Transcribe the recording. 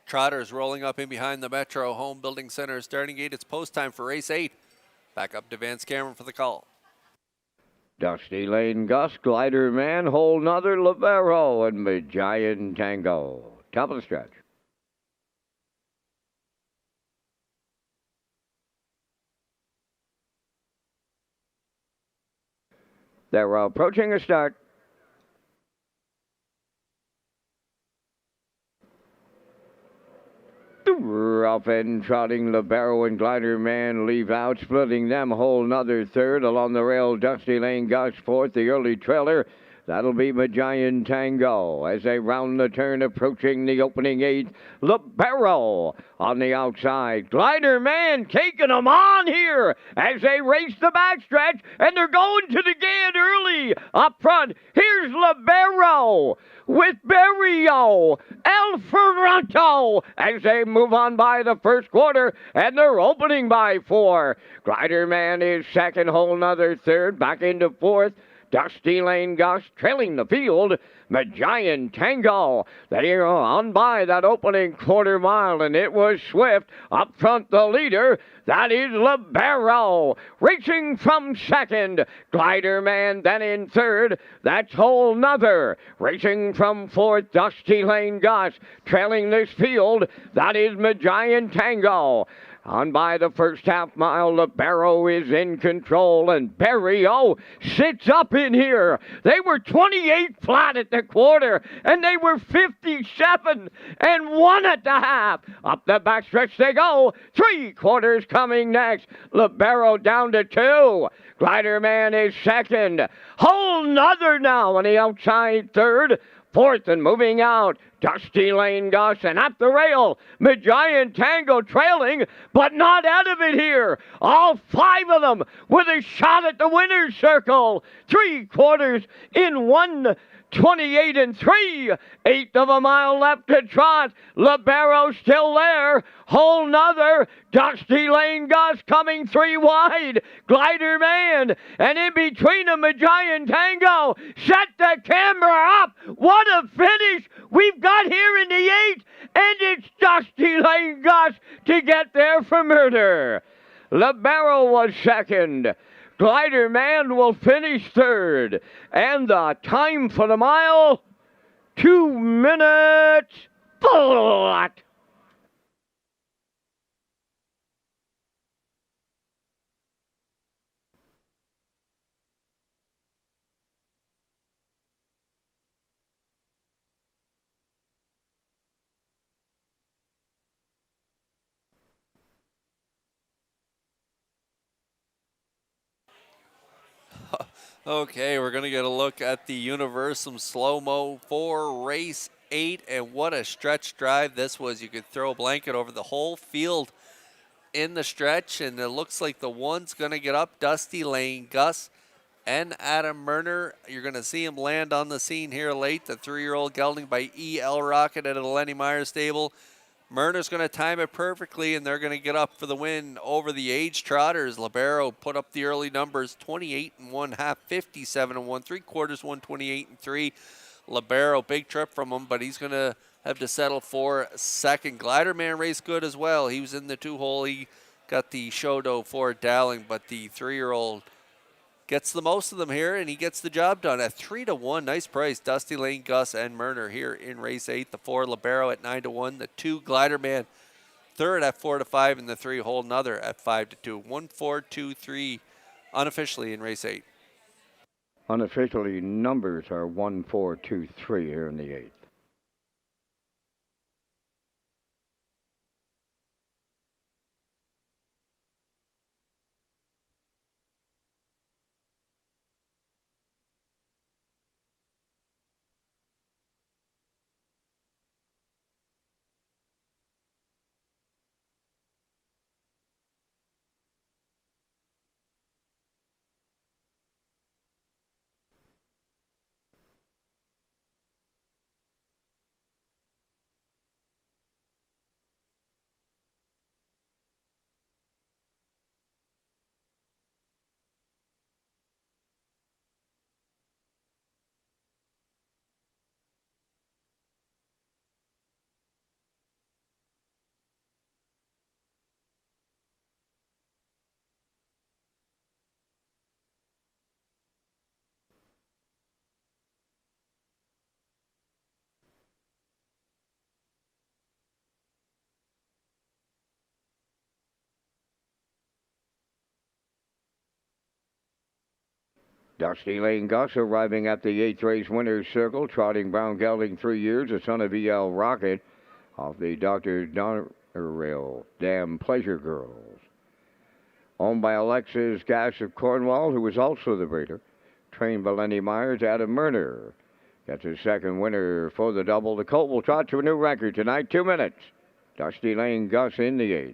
Trotters rolling up in behind the Metro Home Building Center starting gate. It's post time for race 8. Back up to Vance Cameron for the call. Dusty Lane Gus, Glider Man, Whole Nother, Libero, and Giant Tango. Top of the stretch. They're approaching a start. Rough and trotting, Libero and Glider Man leave out, splitting them. Whole Nother third. Along the rail, Dusty Lane Gus fourth. The early trailer, that'll be Giant Tango. As they round the turn, approaching the opening 8, Libero on the outside. Glider Man taking them on here as they race the backstretch, and they're going to the gate early. Up front, here's Libero with Berrio, El Ferranto, as they move on by the first quarter, and they're opening by 4. Glider Man is second, Whole Nother third, back into fourth. Dusty Lane Gus trailing the field. Giant Tango. They are on by that opening quarter mile, and it was swift. Up front, the leader, that is Libero. Racing from second, Glider Man then in third. That's Whole Nother. Racing from fourth, Dusty Lane Gus. Trailing this field, that is Giant Tango. On by the first half mile, Libero is in control, and Berrio sits up in here. They were 28 flat at the quarter, and they were 57 and 1 at the half. Up the backstretch they go. 3 quarters coming next. Libero down to 2. Glider Man is second. Whole Nother now on the outside third. Fourth and moving out, Dusty Lane Gus, and at the rail, Giant Tango trailing, but not out of it here. All 5 of them with a shot at the winner's circle. 3 quarters in 1:28 and 3/8 of a mile left to trot. Libero still there. Whole Nother, Dusty Lane Gus coming 3 wide. Glider Man, and in between them, Giant Tango. Set the camera up. What a finish we've got here in the 8, and it's Dusty Lane Gus to get there for murder. Libero was second. Glider Man will finish third. And the time for the mile, 2 minutes flat. Okay, we're going to get a look at the Universum Slow-Mo for race 8, and what a stretch drive this was. You could throw a blanket over the whole field in the stretch, and it looks like the one's going to get up, Dusty Lane Gus and Adam Murner. You're going to see him land on the scene here late. The 3-year-old gelding by E.L. Rocket at a Lenny Meyer stable. Murner's going to time it perfectly, and they're going to get up for the win over the age trotters. Libero put up the early numbers, 28 and 1/2, 57 and 1 3/4, 128 and 3. Libero, big trip from him, but he's going to have to settle for second. Glider Man raced good as well. He was in the 2-hole. He got the show-dough for Dowling, but the 3-year-old gets the most of them here, and he gets the job done at 3-1. Nice price. Dusty Lane Gus and Murner here in race 8. The 4 Libero at 9-1. The 2 Glider Man third at 4-5, and the 3 Whole Nother at 5-2. 1, 4, 2, 3 unofficially in race 8. Unofficially, numbers are 1, 4, 2, 3 here in the 8th. Dusty Lane Gus arriving at the 8th race winner's circle, trotting brown gelding 3 years, the son of E.L. Rocket, off the Dr. Donerail Dam Pleasure Girls. Owned by Alexis Gash of Cornwall, who was also the breeder. Trained by Lenny Myers, Adam Murner. Gets his second winner for the double. The colt will trot to a new record tonight, 2 minutes. Dusty Lane Gus in the 8th.